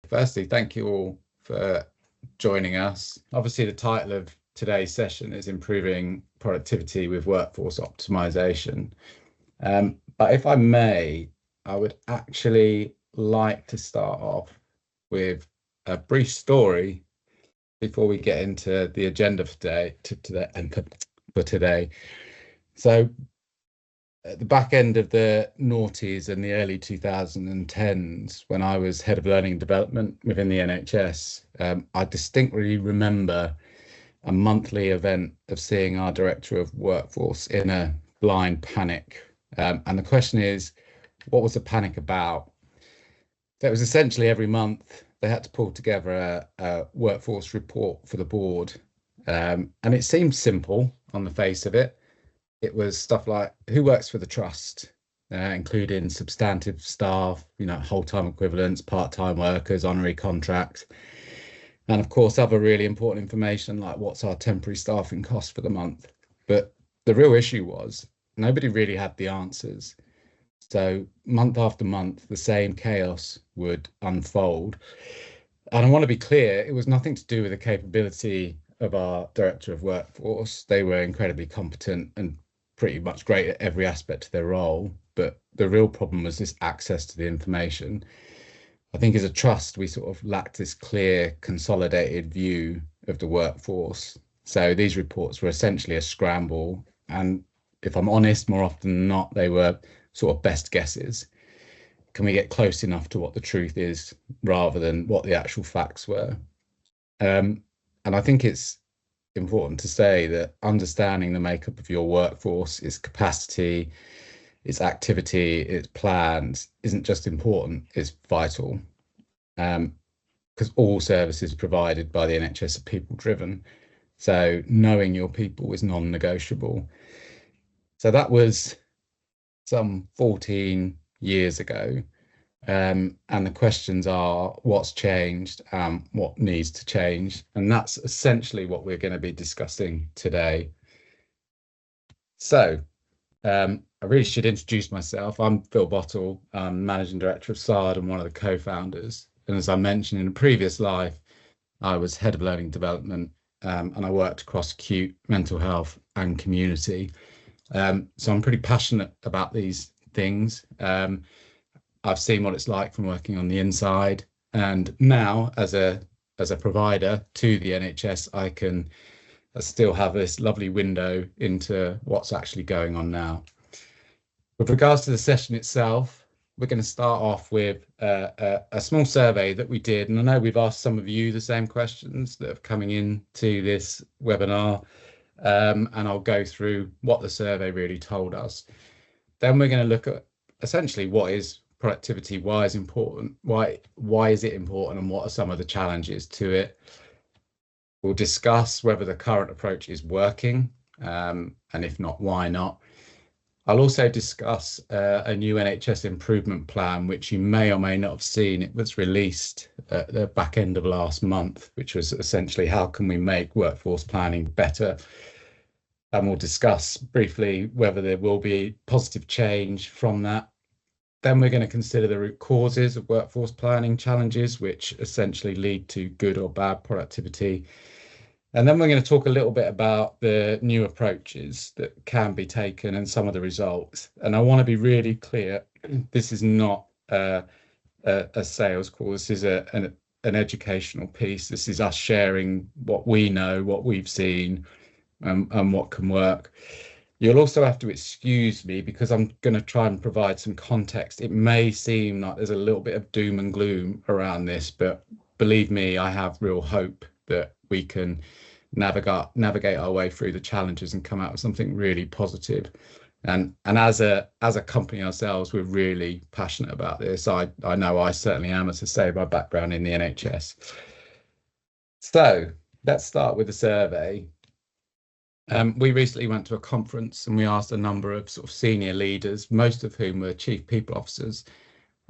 firstly, thank you all for joining us. Obviously, the title of today's session is Improving Productivity with Workforce Optimisation. But if I may, I would actually like to start off with a brief story before we get into the agenda for today. So at the back end of the noughties and the early 2010s, when I was head of learning and development within the NHS, I distinctly remember a monthly event of seeing our director of workforce in a blind panic. And the question is, what was the panic about? That was essentially every month they had to pull together a workforce report for the board. And it seemed simple on the face of it. It was stuff like who works for the trust, including substantive staff, whole-time equivalents, part-time workers, honorary contracts. And of course, other really important information like what's our temporary staffing cost for the month. But the real issue was nobody really had the answers. So month after month, the same chaos would unfold. And I want to be clear, it was nothing to do with the capability of our director of workforce. They were incredibly competent and pretty much great at every aspect of their role. But the real problem was this access to the information. I think as a trust, we sort of lacked this clear, consolidated view of the workforce. So these reports were essentially a scramble. And if I'm honest, more often than not, they were sort of best guesses. Can we get close enough to what the truth is rather than what the actual facts were? And I think it's important to say that understanding the makeup of your workforce, its capacity, its activity, its plans isn't just important, it's vital. Because all services provided by the NHS are people driven. So knowing your people is non-negotiable. So that was some 14 years ago. And the questions are what's changed, what needs to change. And that's essentially what we're going to be discussing today. So I really should introduce myself. I'm Phil Bottle, I'm Managing Director of SARD and one of the co-founders. And as I mentioned in a previous life, I was Head of Learning Development and I worked across acute, mental health and community. So I'm pretty passionate about these things. I've seen what it's like from working on the inside, and now as a provider to the NHS, I still have this lovely window into what's actually going on now. With regards to the session itself, we're going to start off with a small survey that we did, and I know we've asked some of you the same questions that are coming into this webinar, and I'll go through what the survey really told us. Then we're going to look at essentially what is productivity, why is important, why is it important, and what are some of the challenges to it. We'll discuss whether the current approach is working, and if not, why not. I'll also discuss a new NHS improvement plan, which you may or may not have seen. It was released at the back end of last month, which was essentially how can we make workforce planning better. And we'll discuss briefly whether there will be positive change from that. Then we're going to consider the root causes of workforce planning challenges, which essentially lead to good or bad productivity. And then we're going to talk a little bit about the new approaches that can be taken and some of the results. And I want to be really clear, this is not a sales call. This is an educational piece. This is us sharing what we know, what we've seen, and what can work. You'll also have to excuse me because I'm going to try and provide some context. It may seem like there's a little bit of doom and gloom around this, but believe me, I have real hope that we can navigate our way through the challenges and come out with something really positive. And as a company ourselves, we're really passionate about this. I know I certainly am, as I say, my background in the NHS. So let's start with the survey. We recently went to a conference and we asked a number of sort of senior leaders, most of whom were chief people officers,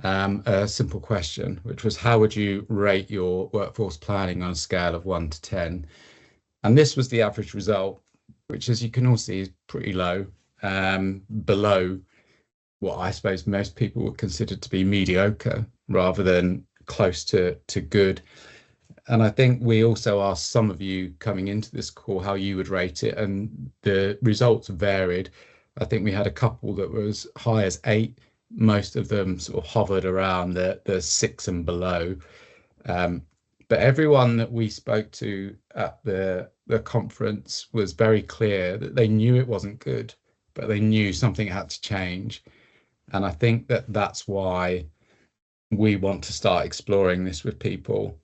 a simple question, which was how would you rate your workforce planning on a scale of 1 to 10? And this was the average result, which, as you can all see, is pretty low, below what I suppose most people would consider to be mediocre rather than close to good. And I think we also asked some of you coming into this call how you would rate it, and the results varied. I think we had a couple that were as high as 8. Most of them sort of hovered around the 6 and below. But everyone that we spoke to at the conference was very clear that they knew it wasn't good, but they knew something had to change. And I think that that's why we want to start exploring this with people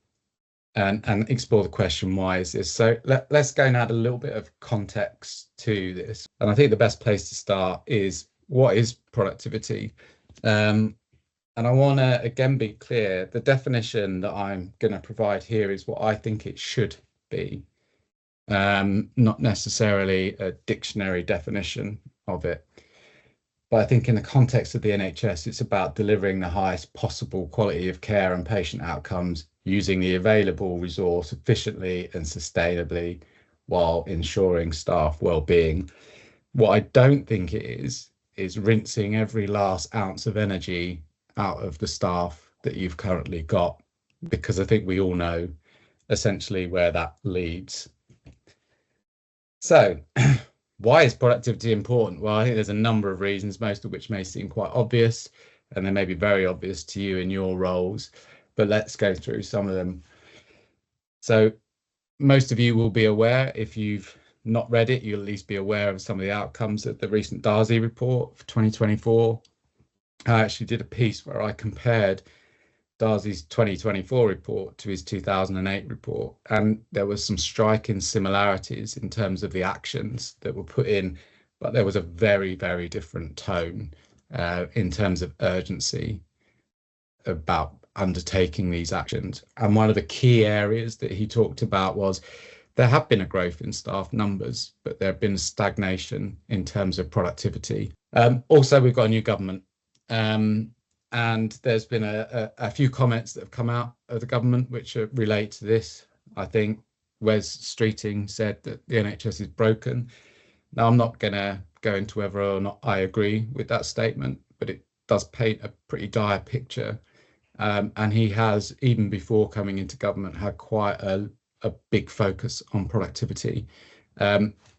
and explore the question, why is this? So let's go and add a little bit of context to this. And I think the best place to start is, what is productivity? And I want to again be clear, the definition that I'm going to provide here is what I think it should be, not necessarily a dictionary definition of it. But I think in the context of the NHS, it's about delivering the highest possible quality of care and patient outcomes using the available resource efficiently and sustainably while ensuring staff well-being. What I don't think it is rinsing every last ounce of energy out of the staff that you've currently got, because I think we all know essentially where that leads. So why is productivity important? Well, I think there's a number of reasons, most of which may seem quite obvious, and they may be very obvious to you in your roles, but let's go through some of them. So most of you will be aware, if you've not read it, you'll at least be aware of some of the outcomes of the recent Darzi report for 2024. I actually did a piece where I compared Darzi's 2024 report to his 2008 report, and there was some striking similarities in terms of the actions that were put in, but there was a very, very different tone in terms of urgency about undertaking these actions. And one of the key areas that he talked about was there have been a growth in staff numbers, but there have been stagnation in terms of productivity. Also, we've got a new government. And there's been a few comments that have come out of the government which relate to this. I think Wes Streeting said that the NHS is broken. Now, I'm not going to go into whether or not I agree with that statement, but it does paint a pretty dire picture. And he has, even before coming into government, had quite a big focus on productivity.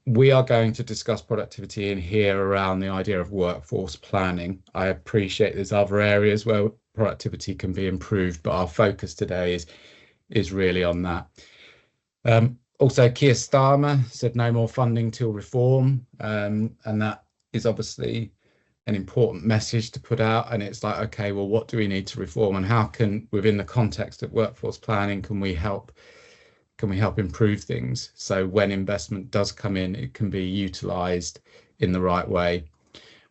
We are going to discuss productivity in here around the idea of workforce planning. I appreciate there's other areas where productivity can be improved, but our focus today is really on that. Also, Keir Starmer said no more funding till reform, and that is obviously an important message to put out. And it's like, okay, well, what do we need to reform, and how can, within the context of workforce planning, can we help improve things? So when investment does come in, it can be utilised in the right way,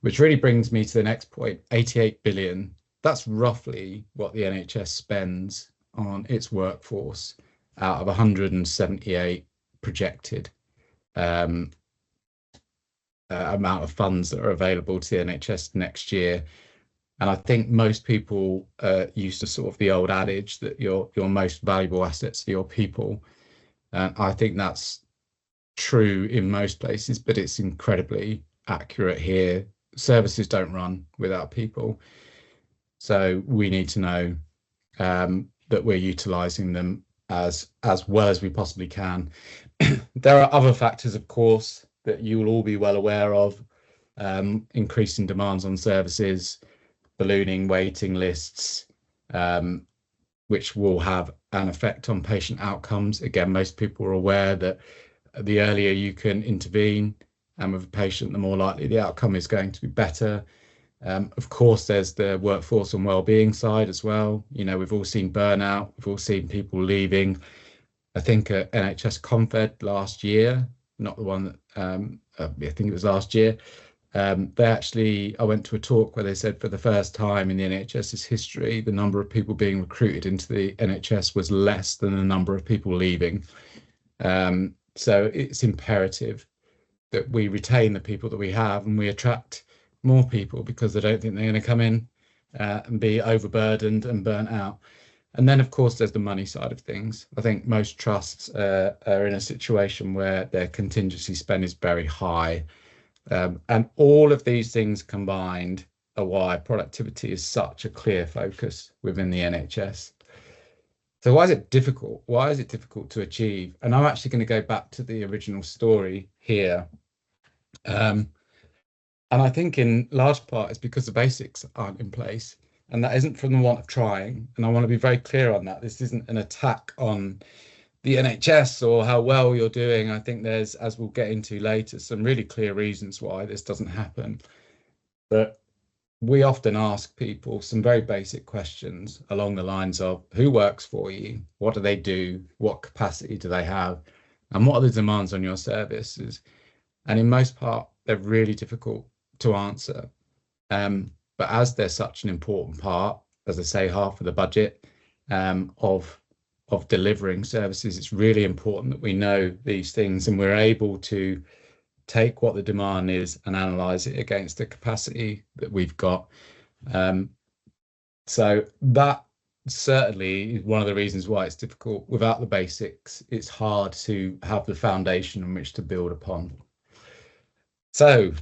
which really brings me to the next point, 88 billion. That's roughly what the NHS spends on its workforce out of 178 projected amount of funds that are available to the NHS next year. And I think most people used to sort of the old adage that your most valuable assets are your people. And I think that's true in most places, but it's incredibly accurate here. Services don't run without people. So we need to know that we're utilising them as well as we possibly can. There are other factors, of course, that you will all be well aware of. Increasing demands on services, ballooning waiting lists, which will have an effect on patient outcomes. Again, most people are aware that the earlier you can intervene and with a patient, the more likely the outcome is going to be better. Of course, there's the workforce and well-being side as well. You know, we've all seen burnout, we've all seen people leaving. I think at NHS Confed last year, not the one that I think it was last year, I went to a talk where they said for the first time in the NHS's history, the number of people being recruited into the NHS was less than the number of people leaving. So it's imperative that we retain the people that we have and we attract more people, because I don't think they're going to come in and be overburdened and burnt out. And then, of course, there's the money side of things. I think most trusts are in a situation where their contingency spend is very high. And all of these things combined are why productivity is such a clear focus within the NHS. So why is it difficult? Why is it difficult to achieve? And I'm actually going to go back to the original story here. Um, and I think in large part it's because the basics aren't in place. And that isn't from the want of trying. And I want to be very clear on that. This isn't an attack on the NHS or how well you're doing. I think there's, as we'll get into later, some really clear reasons why this doesn't happen. But we often ask people some very basic questions along the lines of who works for you, what do they do, what capacity do they have, and what are the demands on your services? And in most part, they're really difficult to answer. But as they're such an important part, as I say, half of the budget of delivering services, it's really important that we know these things and we're able to take what the demand is and analyze it against the capacity that we've got. So that certainly is one of the reasons why it's difficult. Without the basics, it's hard to have the foundation on which to build upon. So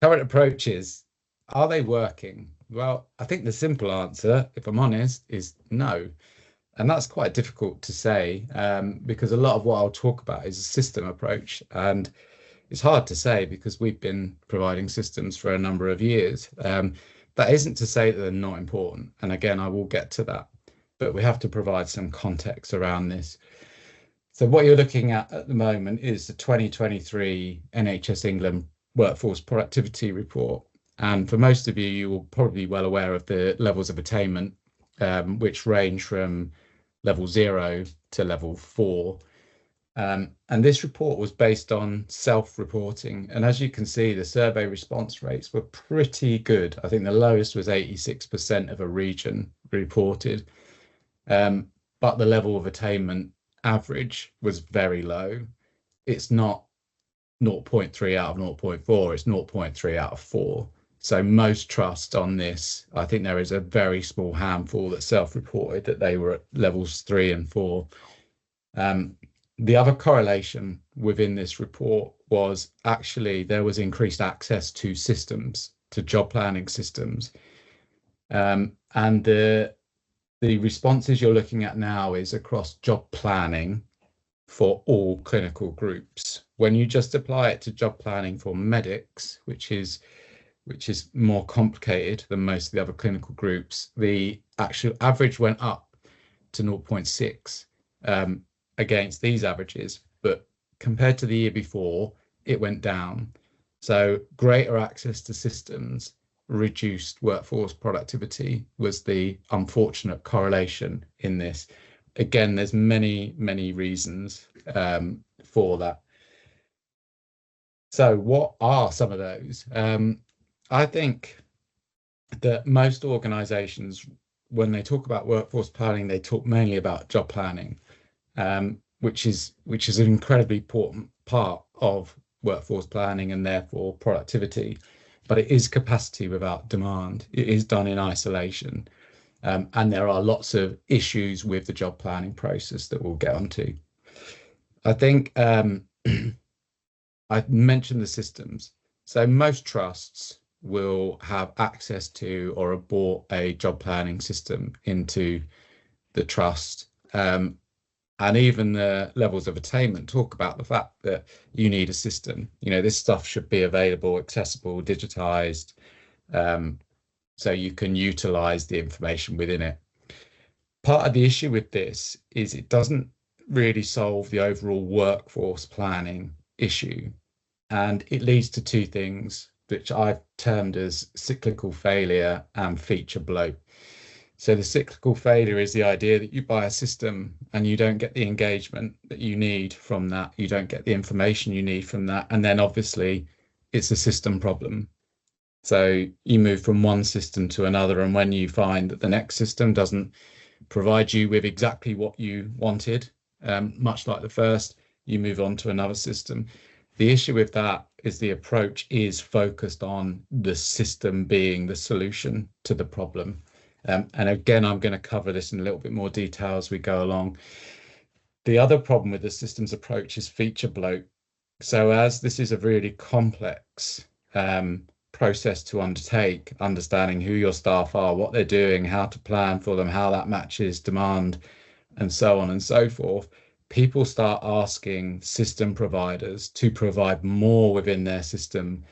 current approaches, are they working? Well, I think the simple answer, if I'm honest, is no. And that's quite difficult to say because a lot of what I'll talk about is a system approach. And it's hard to say because we've been providing systems for a number of years. That isn't to say that they're not important. And again, I will get to that. But we have to provide some context around this. So what you're looking at the moment is the 2023 NHS England Workforce Productivity Report. And for most of you, you will probably be well aware of the levels of attainment, which range from level 0 to level 4. And this report was based on self-reporting. And as you can see, the survey response rates were pretty good. I think the lowest was 86% of a region reported. But the level of attainment average was very low. It's not 0.3 out of 0.4, it's 0.3 out of 4. So most trust on this, I think there is a very small handful that self-reported that they were at levels 3 and 4. The other correlation within this report was actually there was increased access to systems, to job planning systems. And the responses you're looking at now is across job planning for all clinical groups. When you just apply it to job planning for medics, which is more complicated than most of the other clinical groups, the actual average went up to 0.6 against these averages, but compared to the year before, it went down. So greater access to systems, reduced workforce productivity was the unfortunate correlation in this. Again, there's many, many reasons for that. So what are some of those? I think that most organizations, when they talk about workforce planning, they talk mainly about job planning, which is an incredibly important part of workforce planning and therefore productivity. But it is capacity without demand. It is done in isolation. And there are lots of issues with the job planning process that we'll get onto. I think I mentioned the systems. So most trusts will have access to or have bought a job planning system into the trust. And even the levels of attainment talk about the fact that you need a system. You know, this stuff should be available, accessible, digitized, so you can utilize the information within it. Part of the issue with this is it doesn't really solve the overall workforce planning issue. And it leads to two things, which I've termed as cyclical failure and feature bloat. So the cyclical failure is the idea that you buy a system and you don't get the engagement that you need from that. You don't get the information you need from that. And then obviously it's a system problem. So you move from one system to another. And when you find that the next system doesn't provide you with exactly what you wanted, much like the first, you move on to another system. The issue with that is the approach is focused on the system being the solution to the problem. And again, I'm going to cover this in a little bit more detail as we go along. The other problem with the systems approach is feature bloat. So as this is a really complex process to undertake, understanding who your staff are, what they're doing, how to plan for them, how that matches demand, and so on and so forth, people start asking system providers to provide more within their system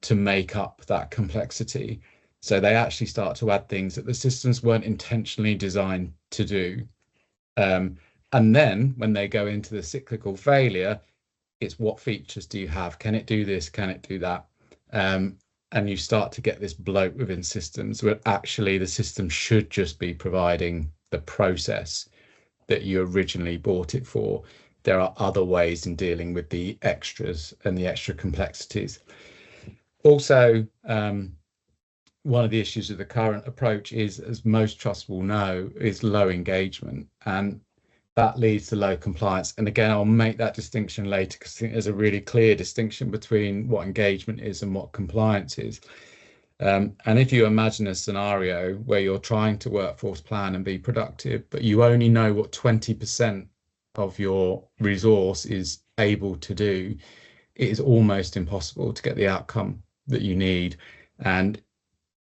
to make up that complexity. So they actually start to add things that the systems weren't intentionally designed to do. And then when they go into the cyclical failure, it's what features do you have? Can it do this? Can it do that? And you start to get this bloat within systems where actually the system should just be providing the process that you originally bought it for. There are other ways in dealing with the extras and the extra complexities. Also, one of the issues of the current approach is, as most trusts will know, is low engagement, and that leads to low compliance. And again, I'll make that distinction later because I think there's a really clear distinction between what engagement is and what compliance is. And if you imagine a scenario where you're trying to workforce plan and be productive, but you only know what 20% of your resource is able to do, it is almost impossible to get the outcome that you need. And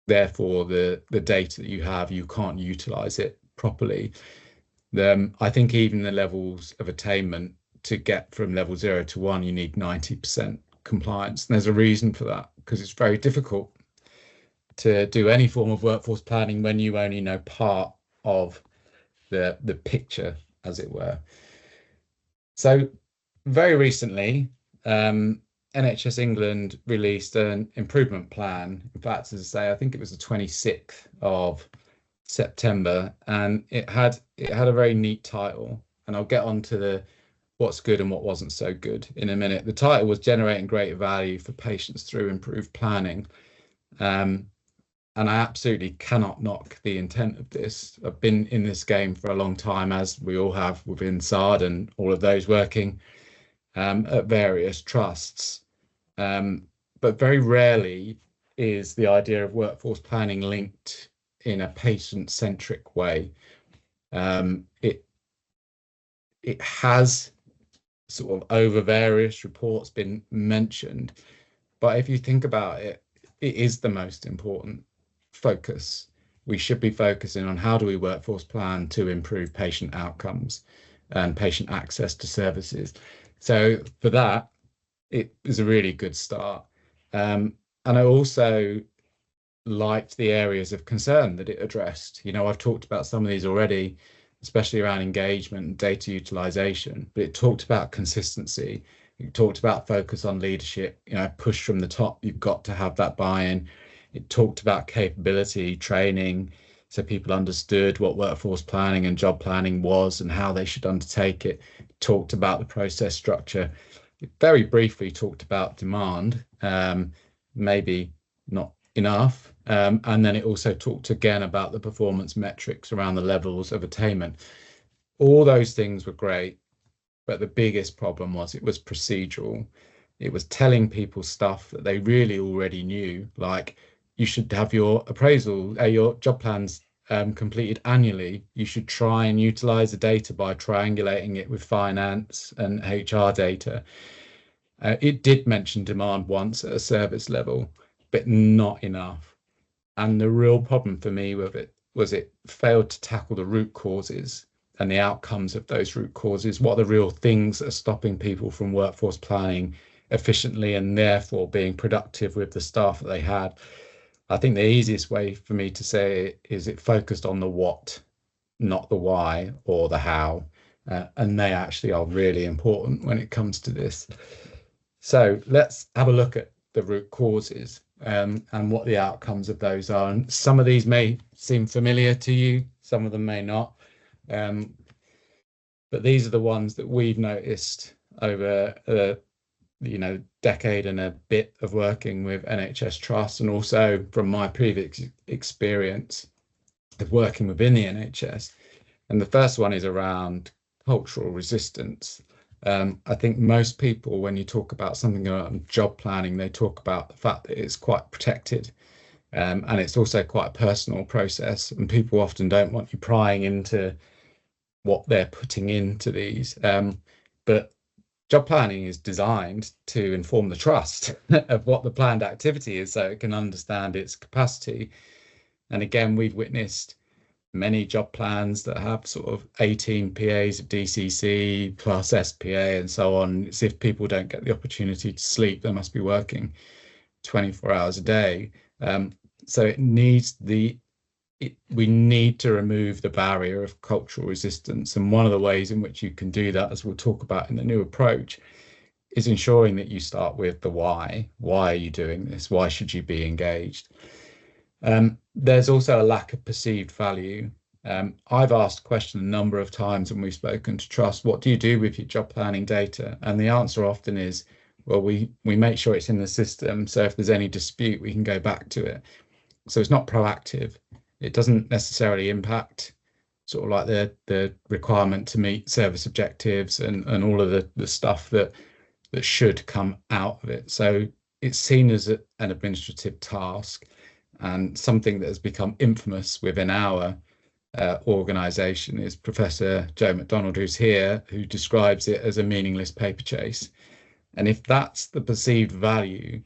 therefore, the data that you have, you can't utilize it properly. I think even the levels of attainment to get from level 0 to 1, you need 90% compliance. And there's a reason for that, because it's very difficult to do any form of workforce planning when you only know part of the picture, as it were. So very recently, NHS England released an improvement plan. In fact, as I say, I think it was the 26th of September, and it had a very neat title. And I'll get on to the what's good and what wasn't so good in a minute. The title was Generating Greater Value for Patients Through Improved Planning. And I absolutely cannot knock the intent of this. I've been in this game for a long time, as we all have within SARD and all of those working at various trusts. But very rarely is the idea of workforce planning linked in a patient-centric way. It has sort of over various reports been mentioned, but if you think about it, it is the most important focus. We should be focusing on how do we workforce plan to improve patient outcomes and patient access to services. So for that, it is a really good start. And I also liked the areas of concern that it addressed. I've talked about some of these already, especially around engagement and data utilization, but it talked about consistency. It talked about focus on leadership, push from the top. You've got to have that buy-in. It talked about capability training, so people understood what workforce planning and job planning was and how they should undertake it. It talked about the process structure. It very briefly talked about demand, maybe not enough. And then it also talked again about the performance metrics around the levels of attainment. All those things were great, but the biggest problem was it was procedural. It was telling people stuff that they really already knew, like you should have your appraisal, your job plans completed annually. You should try and utilize the data by triangulating it with finance and HR data. It did mention demand once at a service level, but not enough. And the real problem for me with it was it failed to tackle the root causes and the outcomes of those root causes. What are the real things that are stopping people from workforce planning efficiently and therefore being productive with the staff that they had? I think the easiest way for me to say it is it focused on the what, not the why or the how. And they actually are really important when it comes to this. So let's have a look at the root causes and what the outcomes of those are. And some of these may seem familiar to you, some of them may not. But these are the ones that we've noticed over decade and a bit of working with NHS trusts, and also from my previous experience of working within the NHS. And the first one is around cultural resistance. I think most people, when you talk about something around job planning, they talk about the fact that it's quite protected, and it's also quite a personal process, and people often don't want you prying into what they're putting into these. But job planning is designed to inform the trust of what the planned activity is so it can understand its capacity. And again, we've witnessed many job plans that have sort of 18 PAs of DCC plus SPA and so on. It's if people don't get the opportunity to sleep, they must be working 24 hours a day. So we need to remove the barrier of cultural resistance. And one of the ways in which you can do that, as we'll talk about in the new approach, is ensuring that you start with the why. Why are you doing this? Why should you be engaged? There's also a lack of perceived value. I've asked a question a number of times when we've spoken to trust, what do you do with your job planning data? And the answer often is, well, we make sure it's in the system. So if there's any dispute, we can go back to it. So it's not proactive. It doesn't necessarily impact sort of like the requirement to meet service objectives and all of the stuff that should come out of it. So it's seen as an administrative task, and something that has become infamous within our organisation is Professor Joe McDonald, who's here, who describes it as a meaningless paper chase. And if that's the perceived value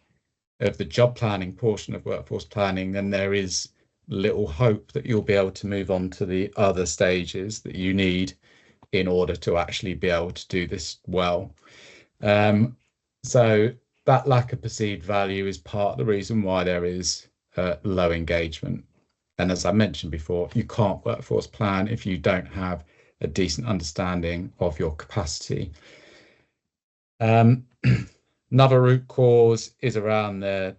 of the job planning portion of workforce planning, then there is little hope that you'll be able to move on to the other stages that you need in order to actually be able to do this well. So that lack of perceived value is part of the reason why there is low engagement. And as I mentioned before, you can't workforce plan if you don't have a decent understanding of your capacity. Another root cause is around the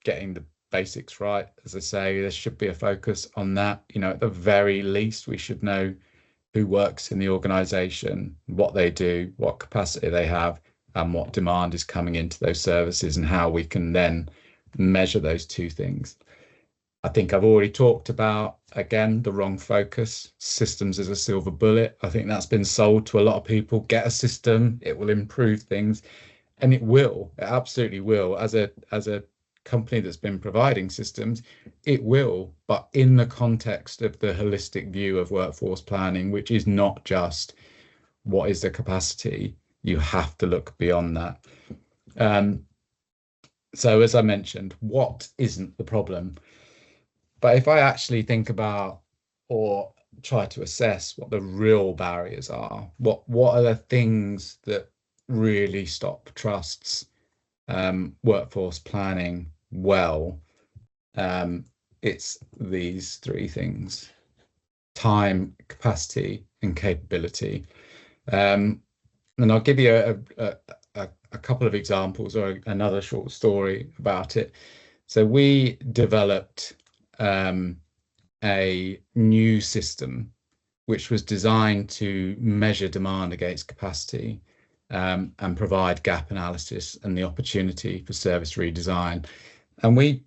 getting the basics right. As I say, there should be a focus on that. You know, at the very least, we should know who works in the organization, what they do, what capacity they have, and what demand is coming into those services, and how we can then measure those two things. I think I've already talked about, again, the wrong focus. Systems as a silver bullet. I think that's been sold to a lot of people. Get a system, it will improve things. And it will, it absolutely will. As a company that's been providing systems, it will, but in the context of the holistic view of workforce planning, which is not just what is the capacity, you have to look beyond that. So as I mentioned, what isn't the problem? But if I actually think about or try to assess what the real barriers are, what are the things that really stop trusts workforce planning well, it's these three things: time, capacity, and capability. And I'll give you a couple of examples or another short story about it. So we developed a new system which was designed to measure demand against capacity and provide gap analysis and the opportunity for service redesign. And we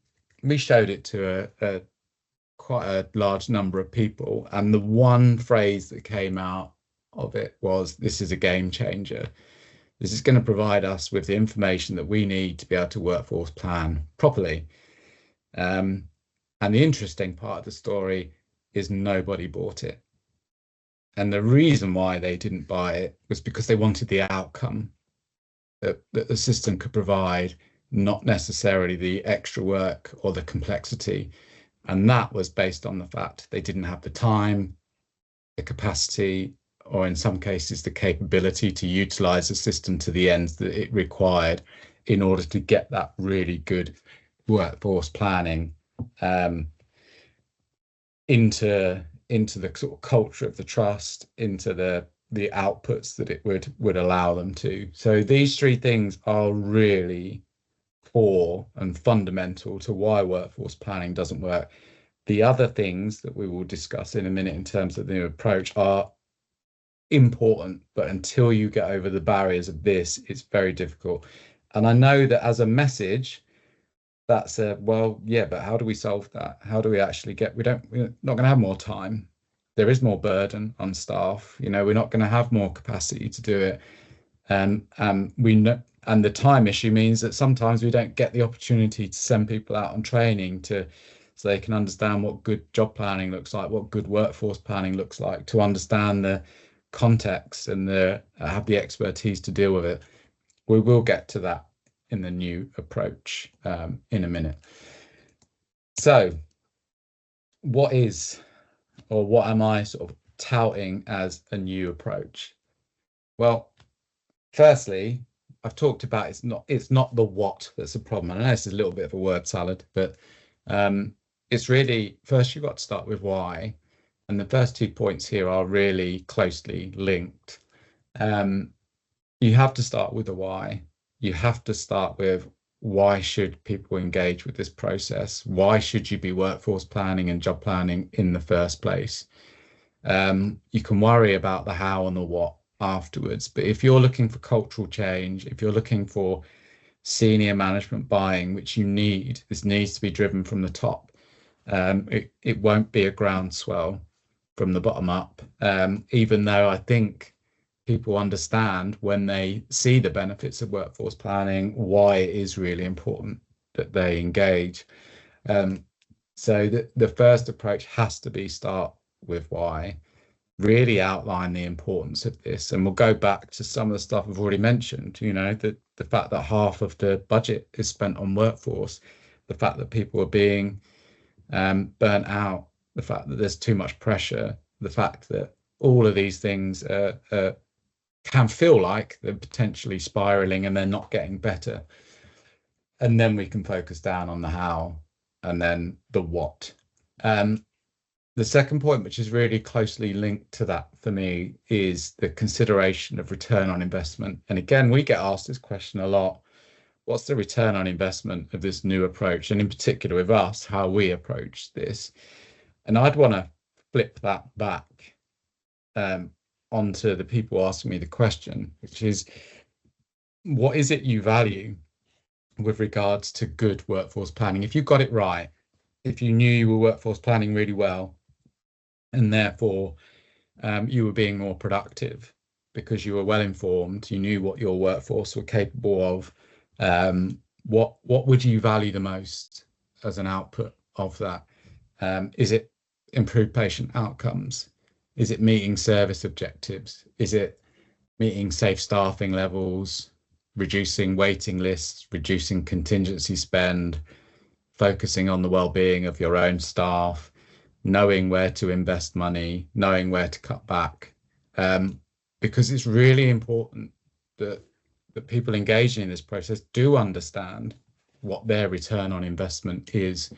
showed it to quite a large number of people. And the one phrase that came out of it was, this is a game changer. This is going to provide us with the information that we need to be able to workforce plan properly. And the interesting part of the story is nobody bought it. And the reason why they didn't buy it was because they wanted the outcome that the system could provide, not necessarily the extra work or the complexity. And that was based on the fact they didn't have the time, the capacity, or in some cases, the capability to utilize the system to the ends that it required in order to get that really good workforce planning into the sort of culture of the trust, into the outputs that it would allow them to. So these three things are really core and fundamental to why workforce planning doesn't work. The other things that we will discuss in a minute in terms of the new approach are important, but until you get over the barriers of this, it's very difficult. And I know that as a message, that's well, yeah, but how do we solve that? How do we actually we're not going to have more time. There is more burden on staff. You know, we're not going to have more capacity to do it. We know, and the time issue means that sometimes we don't get the opportunity to send people out on training so they can understand what good job planning looks like, what good workforce planning looks like, to understand the context and have the expertise to deal with it. We will get to that in the new approach in a minute. So what is or what am I sort of touting as a new approach? Well, firstly, I've talked about it's not the what that's the problem. I know this is a little bit of a word salad, but it's really first you've got to start with why, and the first 2 points here are really closely linked. You have to start with the why. You have to start with why should people engage with this process? Why should you be workforce planning and job planning in the first place? You can worry about the how and the what afterwards, but if you're looking for cultural change, if you're looking for senior management buying, which this needs to be driven from the top. It won't be a groundswell from the bottom up, even though I think people understand when they see the benefits of workforce planning, why it is really important that they engage. So the first approach has to be start with why, really outline the importance of this. And we'll go back to some of the stuff I've already mentioned, the fact that half of the budget is spent on workforce, the fact that people are being burnt out, the fact that there's too much pressure, the fact that all of these things can feel like they're potentially spiraling and they're not getting better. And then we can focus down on the how and then the what. The second point, which is really closely linked to that for me, is the consideration of return on investment. And again, we get asked this question a lot. What's the return on investment of this new approach? And in particular with us, how we approach this. And I'd want to flip that back onto the people asking me the question, which is, what is it you value with regards to good workforce planning? If you got it right, if you knew you were workforce planning really well, and therefore you were being more productive because you were well informed, you knew what your workforce were capable of, what would you value the most as an output of that? Is it improved patient outcomes? Is it meeting service objectives? Is it meeting safe staffing levels, reducing waiting lists, reducing contingency spend, focusing on the well-being of your own staff, knowing where to invest money, knowing where to cut back, because it's really important that people engaging in this process do understand what their return on investment is.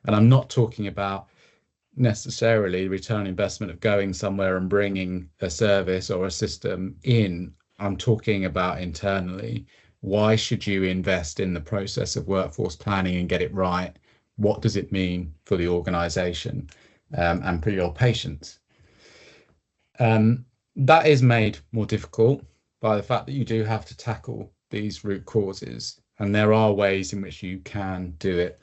And I'm not talking about necessarily return on investment of going somewhere and bringing a service or a system in. I'm talking about internally. Why should you invest in the process of workforce planning and get it right? What does it mean for the organization and for your patients? That is made more difficult by the fact that you do have to tackle these root causes, and there are ways in which you can do it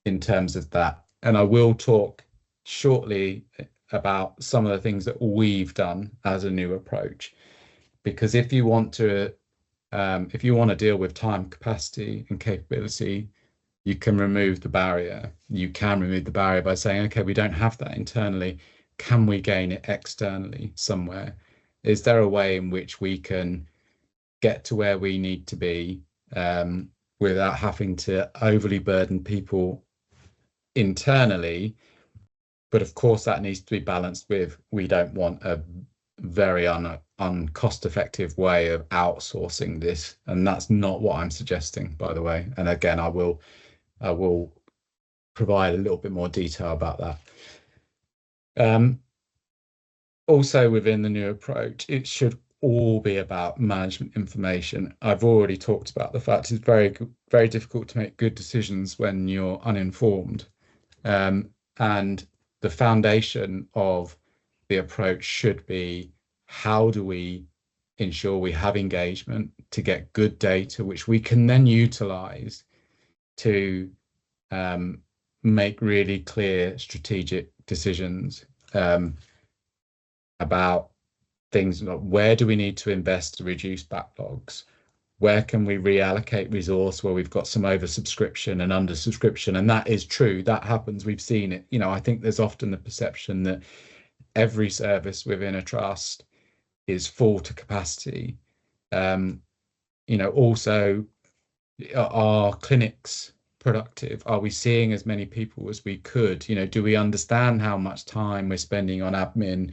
in terms of that. And I will talk shortly about some of the things that we've done as a new approach, because if you want to deal with time, capacity and capability, you can remove the barrier. You can remove the barrier by saying, okay, we don't have that internally. Can we gain it externally somewhere? Is there a way in which we can get to where we need to be without having to overly burden people internally? But of course, that needs to be balanced with, we don't want a very uncost-effective way of outsourcing this. And that's not what I'm suggesting, by the way. And again, I will provide a little bit more detail about that. Also within the new approach, it should all be about management information. I've already talked about the fact it's very, very difficult to make good decisions when you're uninformed. And the foundation of the approach should be, how do we ensure we have engagement to get good data, which we can then utilize to make really clear strategic decisions about things like, where do we need to invest to reduce backlogs? Where can we reallocate resource where we've got some oversubscription and undersubscription? And that is true. That happens. We've seen it. I think there's often the perception that every service within a trust is full to capacity. Also, our clinics productive? Are we seeing as many people as we could? Do we understand how much time we're spending on admin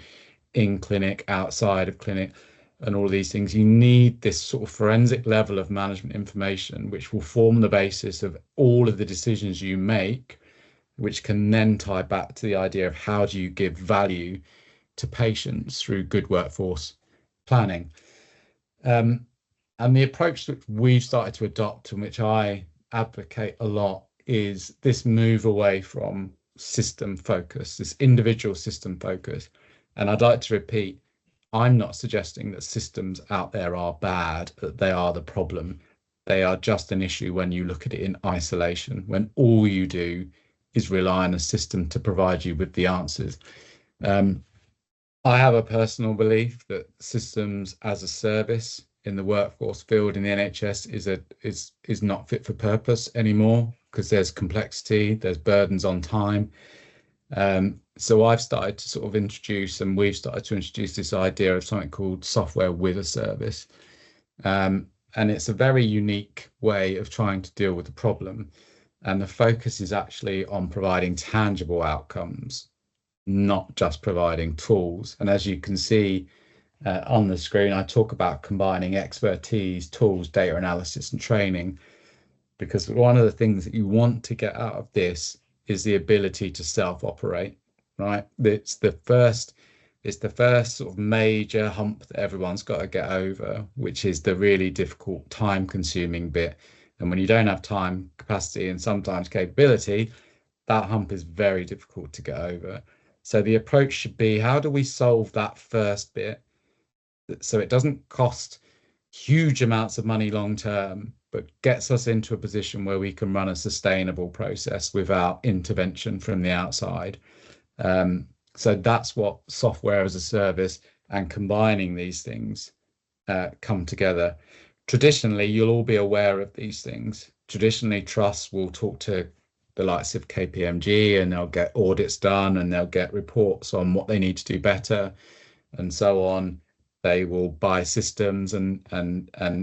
in clinic, outside of clinic, and all of these things? You need this sort of forensic level of management information, which will form the basis of all of the decisions you make, which can then tie back to the idea of how do you give value to patients through good workforce planning. And the approach that we've started to adopt, and which I advocate a lot, is this move away from system focus, this individual system focus. And I'd like to repeat, I'm not suggesting that systems out there are bad, that they are the problem. They are just an issue when you look at it in isolation, when all you do is rely on a system to provide you with the answers. I have a personal belief that systems as a service in the workforce field in the NHS is not fit for purpose anymore, because there's complexity, there's burdens on time. So I've started to sort of introduce, and we've started to introduce, this idea of something called software with a service. And it's a very unique way of trying to deal with the problem. And the focus is actually on providing tangible outcomes, not just providing tools. And as you can see on the screen, I talk about combining expertise, tools, data analysis, and training, because one of the things that you want to get out of this is the ability to self-operate, right? It's the first sort of major hump that everyone's got to get over, which is the really difficult, time-consuming bit. And when you don't have time, capacity, and sometimes capability, that hump is very difficult to get over. So the approach should be, how do we solve that first bit so it doesn't cost huge amounts of money long term, but gets us into a position where we can run a sustainable process without intervention from the outside. So that's what software as a service and combining these things come together. Traditionally, you'll all be aware of these things. Traditionally, trusts will talk to the likes of KPMG, and they'll get audits done, and they'll get reports on what they need to do better, and so on. They will buy systems and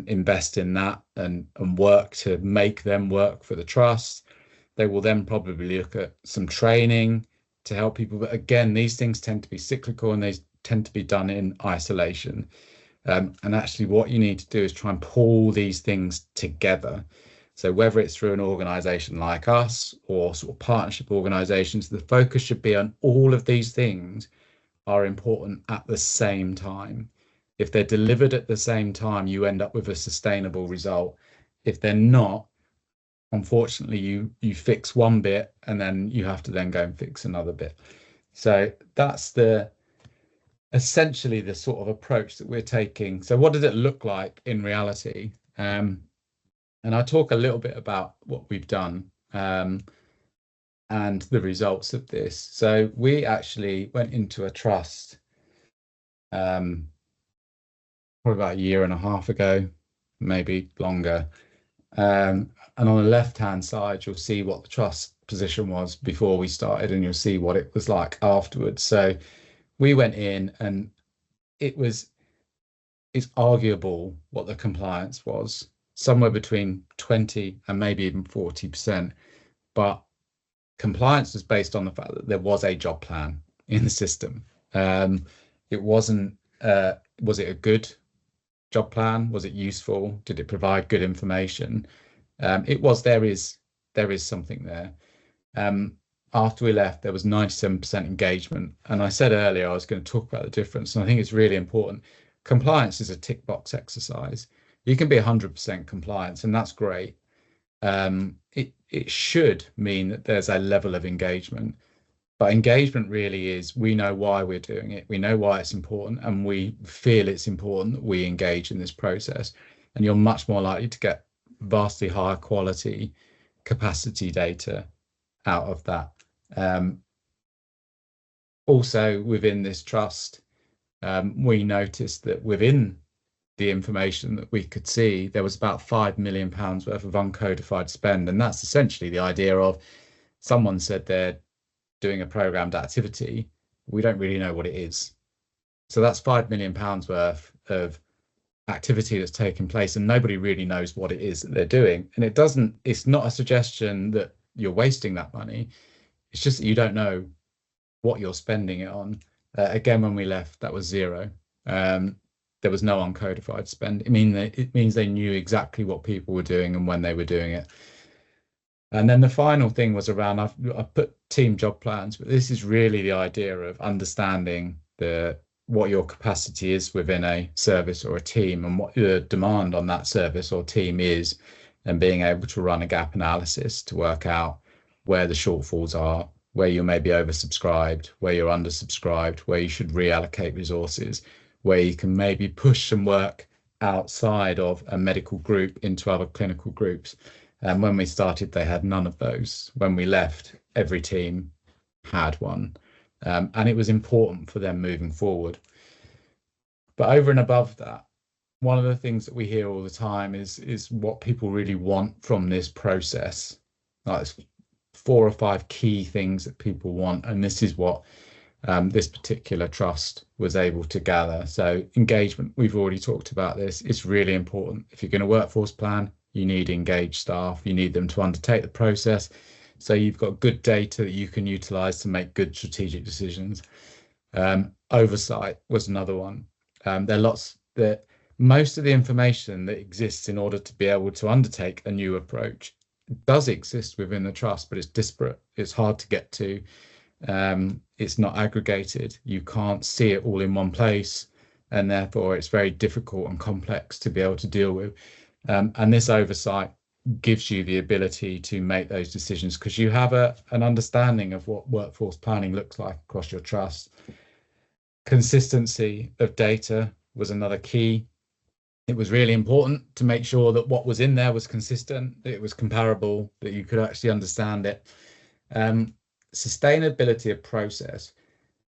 invest in that and work to make them work for the trust. They will then probably look at some training to help people. But again, these things tend to be cyclical, and they tend to be done in isolation. And actually what you need to do is try and pull these things together. So whether it's through an organization like us or sort of partnership organizations, the focus should be on all of these things are important at the same time. If they're delivered at the same time, you end up with a sustainable result. If they're not, unfortunately, you fix one bit and then you have to then go and fix another bit. So that's essentially the sort of approach that we're taking. So what does it look like in reality? And I talk a little bit about what we've done and the results of this. So we actually went into a trust probably about a year and a half ago, maybe longer. And on the left-hand side, you'll see what the trust position was before we started, and you'll see what it was like afterwards. So we went in, and it's arguable what the compliance was, somewhere between 20 and maybe even 40%. But compliance was based on the fact that there was a job plan in the system. It wasn't, was it a good job plan? Was it useful? Did it provide good information? It was, there is something there. After we left, there was 97% engagement. And I said earlier, I was going to talk about the difference. And I think it's really important. Compliance is a tick box exercise. You can be 100% compliance, and that's great. It should mean that there's a level of engagement, but engagement really is, we know why we're doing it, we know why it's important, and we feel it's important that we engage in this process. And you're much more likely to get vastly higher quality capacity data out of that. Also within this trust, we noticed that within the information that we could see, there was about £5 million worth of uncodified spend. And that's essentially the idea of, someone said they're doing a programmed activity, we don't really know what it is. So that's £5 million worth of activity that's taking place, and nobody really knows what it is that they're doing. And it's not a suggestion that you're wasting that money. It's just that you don't know what you're spending it on. Again, when we left, that was zero. There was no uncodified spend. It means they knew exactly what people were doing and when they were doing it. And then the final thing was around, I've put team job plans, but this is really the idea of understanding what your capacity is within a service or a team and what the demand on that service or team is, and being able to run a gap analysis to work out where the shortfalls are, where you may be oversubscribed, where you're undersubscribed, where you should reallocate resources, where you can maybe push some work outside of a medical group into other clinical groups. And when we started, they had none of those. When we left, every team had one. And it was important for them moving forward. But over and above that, one of the things that we hear all the time is what people really want from this process. Like, 4 or 5 key things that people want, and this is what this particular trust was able to gather. So engagement, we've already talked about this. It's really important. If you're going to workforce plan, you need engaged staff. You need them to undertake the process, so you've got good data that you can utilize to make good strategic decisions. Oversight was another one. Most of the information that exists in order to be able to undertake a new approach does exist within the trust, but it's disparate. It's hard to get to. It's not aggregated. You can't see it all in one place, and therefore it's very difficult and complex to be able to deal with. And this oversight gives you the ability to make those decisions because you have an understanding of what workforce planning looks like across your trust. Consistency of data was another key. It was really important to make sure that what was in there was consistent, that it was comparable, that you could actually understand it. Sustainability of process.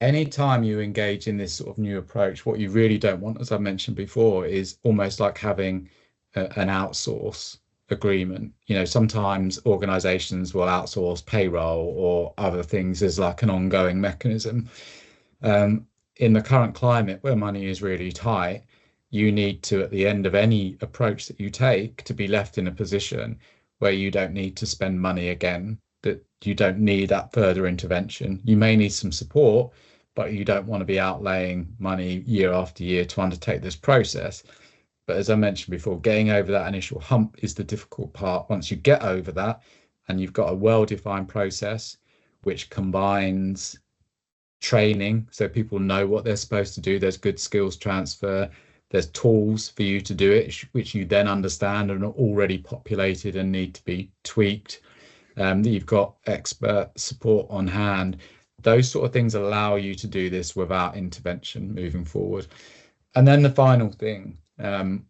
Anytime you engage in this sort of new approach, what you really don't want, as I mentioned before, is almost like having an outsource agreement. Sometimes organizations will outsource payroll or other things as like an ongoing mechanism. In the current climate where money is really tight, you need to, at the end of any approach that you take, to be left in a position where you don't need to spend money again, that you don't need that further intervention. You may need some support, but you don't want to be outlaying money year after year to undertake this process. But as I mentioned before, getting over that initial hump is the difficult part. Once you get over that and you've got a well-defined process which combines training, so people know what they're supposed to do, there's good skills transfer, there's tools for you to do it, which you then understand and are already populated and need to be tweaked. You've got expert support on hand. Those sort of things allow you to do this without intervention moving forward. And then the final thing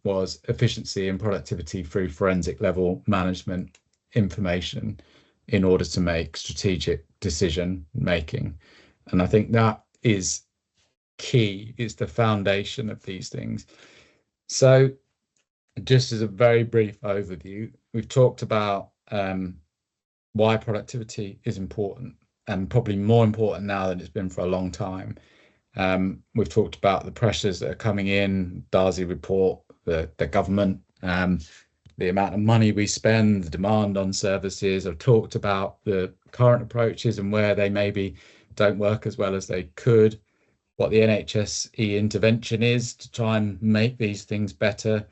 was efficiency and productivity through forensic level management information in order to make strategic decision making. And I think that is key. It's the foundation of these things. So just as a very brief overview, we've talked about why productivity is important, and probably more important now than it's been for a long time. We've talked about the pressures that are coming in, Darzi report, the government, the amount of money we spend, the demand on services. I've talked about the current approaches and where they maybe don't work as well as they could, what the NHSE intervention is to try and make these things better.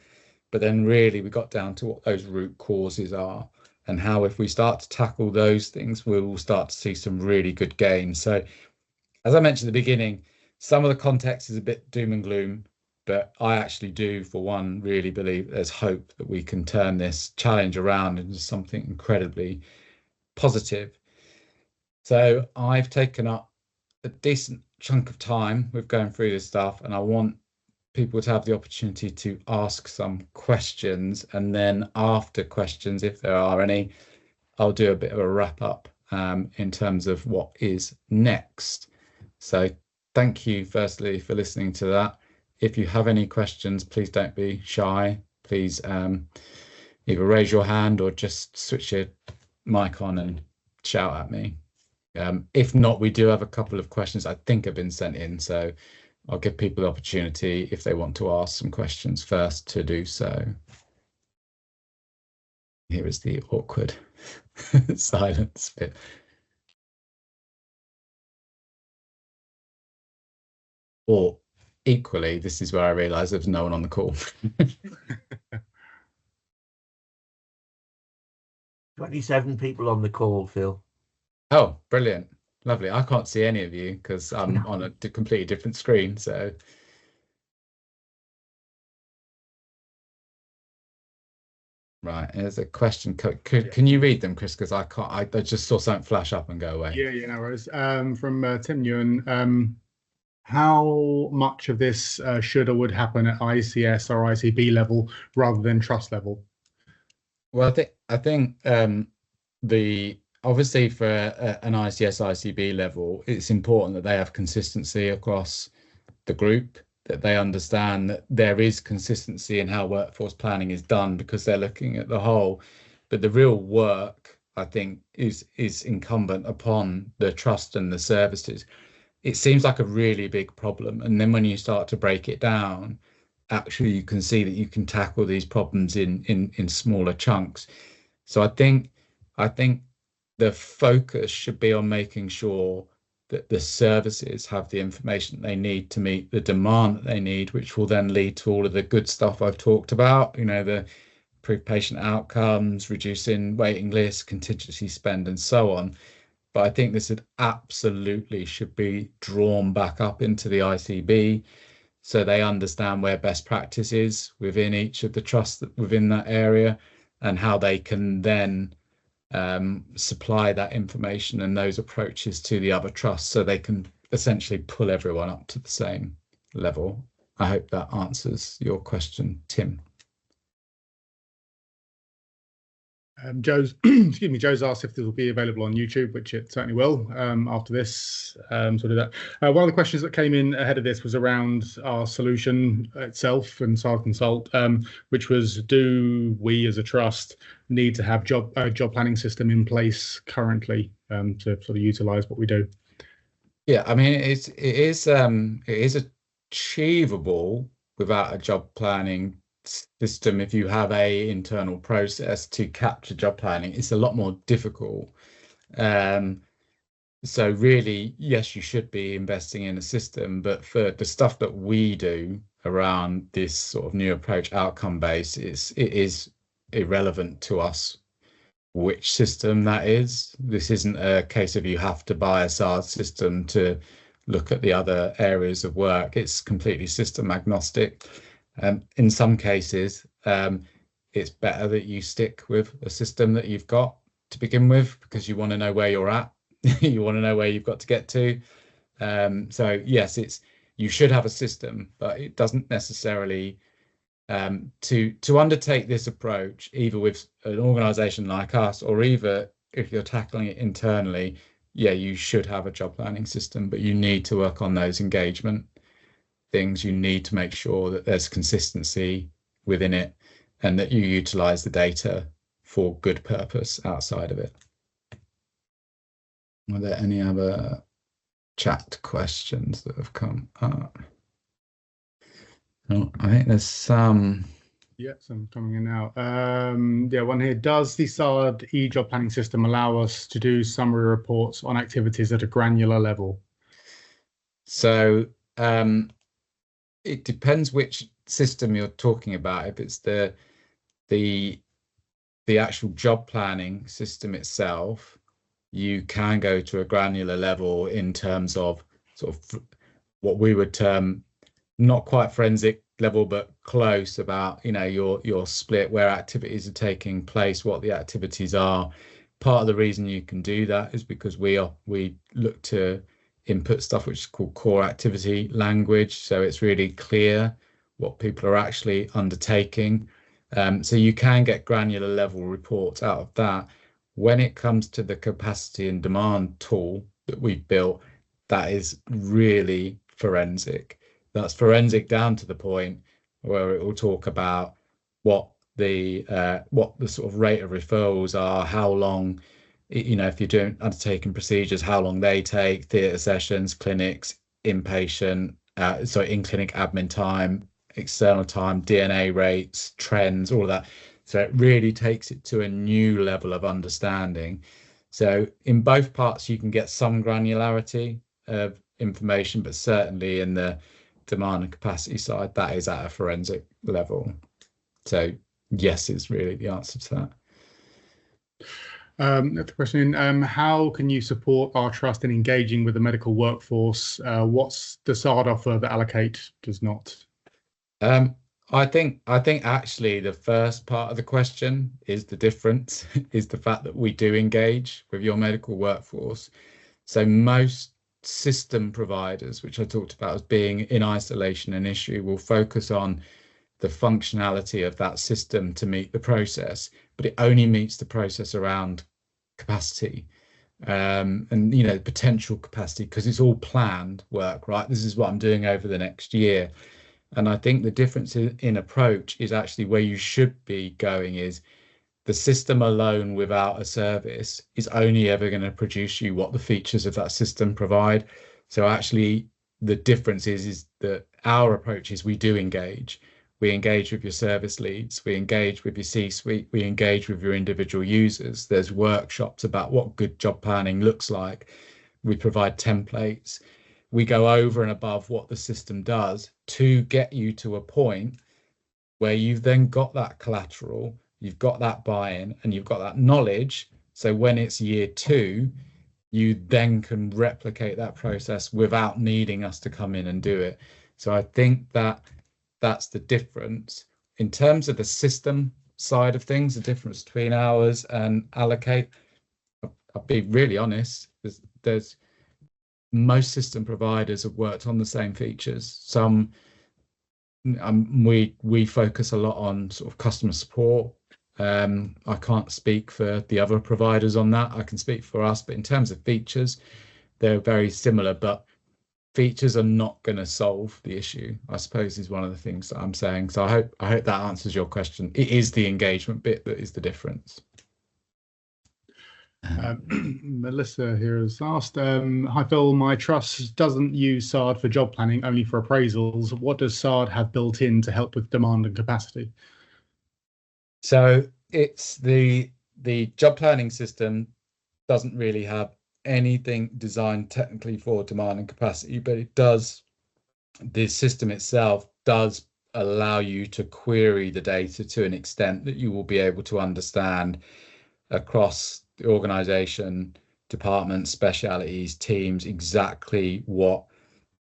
But then really we got down to what those root causes are and how if we start to tackle those things, we will start to see some really good gains. So as I mentioned at the beginning, some of the context is a bit doom and gloom, but I actually do, for one, really believe there's hope that we can turn this challenge around into something incredibly positive. So I've taken up a decent chunk of time with going through this stuff, and I want people to have the opportunity to ask some questions, and then after questions, if there are any, I'll do a bit of a wrap up in terms of what is next. So thank you firstly for listening to that. If you have any questions, please don't be shy. Please either raise your hand or just switch your mic on and shout at me. If not, we do have a couple of questions I think have been sent in, so I'll give people the opportunity if they want to ask some questions first to do so. Here is the awkward silence bit. Or equally, this is where I realize there's no one on the call. 27 people on the call, Phil. Oh, brilliant. Lovely. I can't see any of you because I'm on a completely different screen. So right, there's a question. Can you read them, Chris? Because I can't. I just saw something flash up and go away. Yeah, no worries. From Tim Ewan. How much of this should or would happen at ICS or ICB level rather than trust level? Well, I think the obviously for an ICS ICB level, it's important that they have consistency across the group, that they understand that there is consistency in how workforce planning is done because they're looking at the whole. But the real work, I think, is incumbent upon the trust and the services. It seems like a really big problem, and then when you start to break it down, actually you can see that you can tackle these problems in smaller chunks. So I think the focus should be on making sure that the services have the information they need to meet the demand that they need, which will then lead to all of the good stuff I've talked about, you know, the improved patient outcomes, reducing waiting lists, contingency spend, and so on. But I think this absolutely should be drawn back up into the ICB so they understand where best practice is within each of the trusts within that area and how they can then supply that information and those approaches to the other trusts so they can essentially pull everyone up to the same level. I hope that answers your question, Tim. Joe's excuse me, Joe's asked if this will be available on YouTube, which it certainly will after this. So do that. One of the questions that came in ahead of this was around our solution itself and SARD Consult, which was, do we as a trust need to have job planning system in place currently to sort of utilize what we do? Yeah, I mean it is achievable without a job planning system. If you have a internal process to capture job planning, it's a lot more difficult. So really, yes, you should be investing in a system, but for the stuff that we do around this sort of new approach, outcome based, it is irrelevant to us which system that is. This isn't a case of you have to buy a SARD system to look at the other areas of work. It's completely system agnostic. In some cases, it's better that you stick with a system that you've got to begin with because you want to know where you're at. You want to know where you've got to get to. So yes, you should have a system, but it doesn't necessarily to undertake this approach, either with an organization like us or either if you're tackling it internally. Yeah, you should have a job planning system, but you need to work on those engagement things. You need to make sure that there's consistency within it and that you utilize the data for good purpose outside of it. Are there any other chat questions that have come up? Oh, I think there's some. Yeah, some coming in now. Yeah, one here. Does the SARD e-job planning system allow us to do summary reports on activities at a granular level? So it depends which system you're talking about. If it's the actual job planning system itself, you can go to a granular level in terms of sort of what we would term not quite forensic level, but close, about, you know, your split, where activities are taking place, what the activities are. Part of the reason you can do that is because we look to input stuff which is called core activity language, so it's really clear what people are actually undertaking. So you can get granular level reports out of that. When it comes to the capacity and demand tool that we've built, that is really forensic. That's forensic down to the point where it will talk about what the sort of rate of referrals are, how long, you know, if you're doing undertaking procedures, how long they take, theatre sessions, clinics, inpatient, so in-clinic admin time, external time, DNA rates, trends, all of that. So it really takes it to a new level of understanding. So in both parts, you can get some granularity of information, but certainly in the demand and capacity side, that is at a forensic level. So yes, is really the answer to that. Next question, how can you support our trust in engaging with the medical workforce? What's the SARD offer that Allocate does not? I think actually the first part of the question is the difference, is the fact that we do engage with your medical workforce. So most system providers, which I talked about as being in isolation an issue, will focus on the functionality of that system to meet the process, but it only meets the process around capacity, and potential capacity, because it's all planned work, right? This is what I'm doing over the next year. And I think the difference in approach is actually where you should be going is the system alone without a service is only ever going to produce you what the features of that system provide. So actually the difference is that our approach is we do engage. We engage with your service leads, we engage with your C-suite, we engage with your individual users. There's workshops about what good job planning looks like. We provide templates. We go over and above what the system does to get you to a point where you've then got that collateral, you've got that buy-in, and you've got that knowledge. So when it's year 2, you then can replicate that process without needing us to come in and do it. So I think that's the difference. In terms of the system side of things, the difference between ours and Allocate, I'll be really honest, there's most system providers have worked on the same features. Some we focus a lot on sort of customer support. I can't speak for the other providers on that. I can speak for us, but in terms of features, they're very similar, but features are not going to solve the issue, I suppose, is one of the things that I'm saying. So I hope that answers your question. It is the engagement bit that is the difference. Melissa here has asked, hi Phil, my trust doesn't use SARD for job planning, only for appraisals. What does SARD have built in to help with demand and capacity? So it's the job planning system doesn't really have anything designed technically for demand and capacity, but it does, the system itself does allow you to query the data to an extent that you will be able to understand across the organization, departments, specialities, teams, exactly what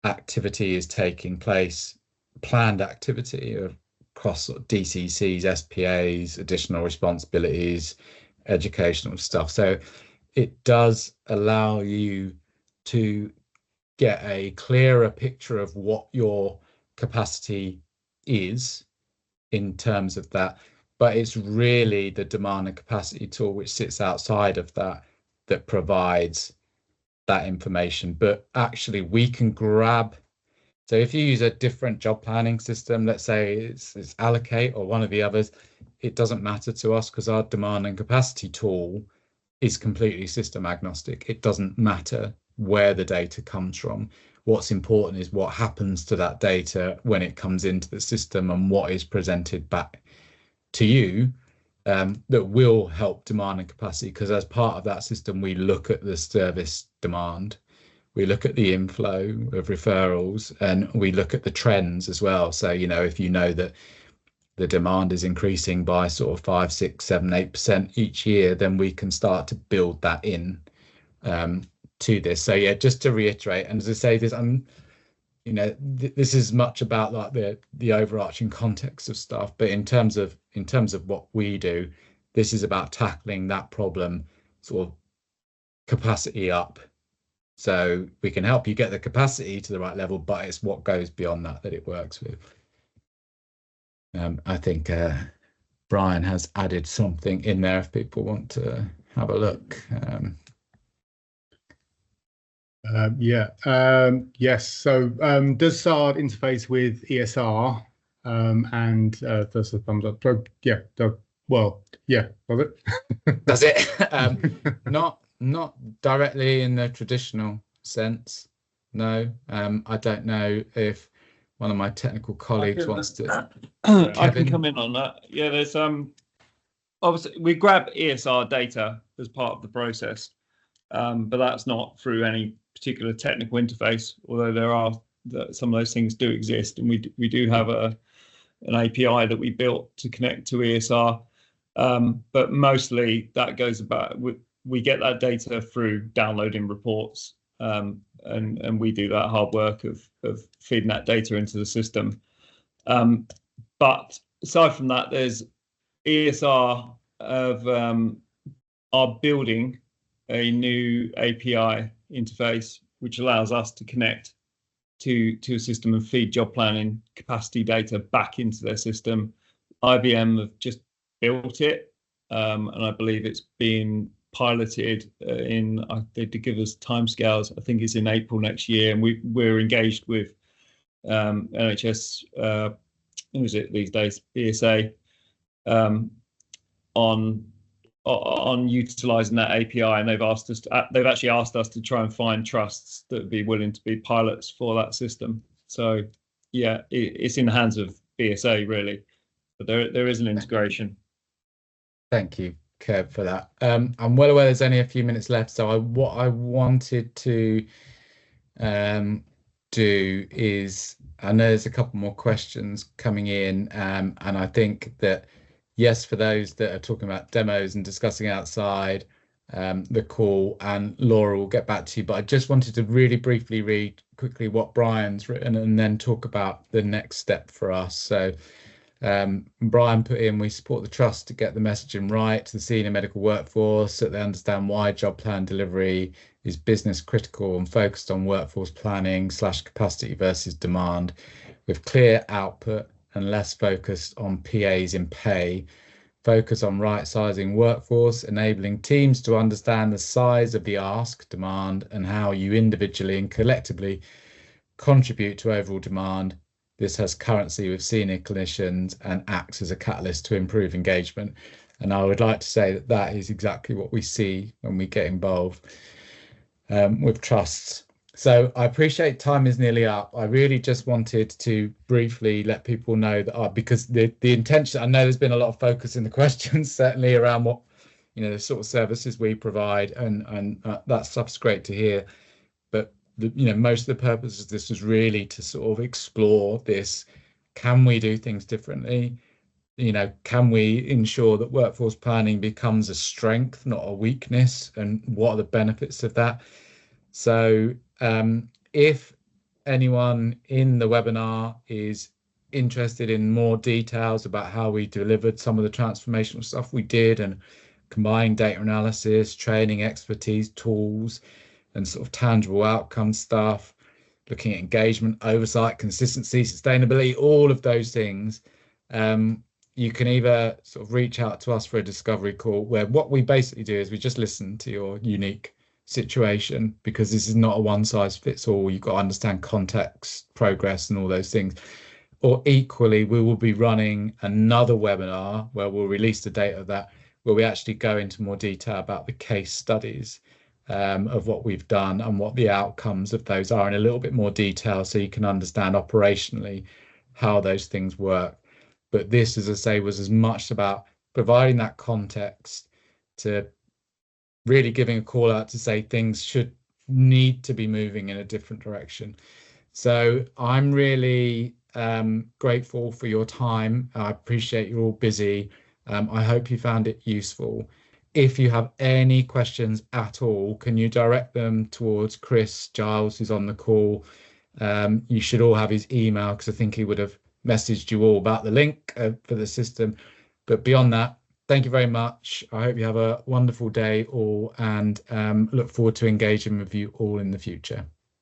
activity is taking place, planned activity across sort of DCCs, SPAs, additional responsibilities, educational stuff. So it does allow you to get a clearer picture of what your capacity is in terms of that. But it's really the demand and capacity tool which sits outside of that provides that information. But actually we can grab, so if you use a different job planning system, let's say it's Allocate or one of the others, it doesn't matter to us because our demand and capacity tool is completely system agnostic. It doesn't matter where the data comes from. What's important is what happens to that data when it comes into the system and what is presented back to you, that will help demand and capacity, because as part of that system we look at the service demand, we look at the inflow of referrals, and we look at the trends as well. So if you know that the demand is increasing by sort of 5, 6, 7, 8% each year, then we can start to build that in to this. So yeah, just to reiterate, and as I say this, this is much about like the overarching context of stuff, but in terms of what we do, this is about tackling that problem sort of capacity up. So we can help you get the capacity to the right level, but it's what goes beyond that it works with. I think Brian has added something in there if people want to have a look. Yes. So does SARD interface with ESR? And there's a thumbs up. So yeah, well, yeah, does it? Does it? Not directly in the traditional sense. No. I don't know if one of my technical colleagues wants to. I can come in on that. Yeah, there's obviously we grab ESR data as part of the process, but that's not through any particular technical interface. Although there are some of those things do exist, and we do have an API that we built to connect to ESR. But mostly that goes about we get that data through downloading reports, and we do that hard work of feeding that data into the system. But aside from that, there's ESR are building a new API interface which allows us to connect to a system and feed job planning capacity data back into their system. IBM have just built it, and I believe it's being piloted they did give us timescales. I think it's in April next year, and we're engaged with NHS, who is it these days, BSA, on utilizing that API, and they've actually asked us to try and find trusts that would be willing to be pilots for that system. So yeah, it's in the hands of BSA really, but there is an integration. Thank you, Kev, for that. I'm well aware there's only a few minutes left, so what I wanted to do is, I know there's a couple more questions coming in, and I think that yes, for those that are talking about demos and discussing outside the call, and Laura will get back to you, but I just wanted to really briefly read quickly what Brian's written and then talk about the next step for us. So Brian put in, we support the trust to get the messaging right to the senior medical workforce so that they understand why job plan delivery is business critical and focused on workforce planning / capacity versus demand, with clear output and less focused on PAs in pay. Focus on right sizing workforce, enabling teams to understand the size of the ask, demand, and how you individually and collectively contribute to overall demand. This has currency with senior clinicians and acts as a catalyst to improve engagement. And I would like to say that that is exactly what we see when we get involved with trusts. So I appreciate time is nearly up. I really just wanted to briefly let people know that because the intention, I know there's been a lot of focus in the questions, certainly around what, the sort of services we provide, and that stuff's great to hear. But most of the purpose of this was really to sort of explore this. Can we do things differently? Can we ensure that workforce planning becomes a strength, not a weakness? And what are the benefits of that? So if anyone in the webinar is interested in more details about how we delivered some of the transformational stuff we did, and combining data analysis, training, expertise, tools, and sort of tangible outcome stuff, looking at engagement, oversight, consistency, sustainability, all of those things, you can either sort of reach out to us for a discovery call, where what we basically do is we just listen to your unique situation, because this is not a one size fits all. You've got to understand context, progress, and all those things. Or equally, we will be running another webinar where we'll release the date of that, where we actually go into more detail about the case studies of what we've done and what the outcomes of those are in a little bit more detail, so you can understand operationally how those things work. But this, as I say, was as much about providing that context, to really giving a call out to say things need to be moving in a different direction. So I'm really grateful for your time. I appreciate you're all busy. I hope you found it useful. If you have any questions at all, can you direct them towards Chris Giles, who's on the call? You should all have his email, because I think he would have messaged you all about the link for the system. But beyond that, thank you very much. I hope you have a wonderful day all, and look forward to engaging with you all in the future.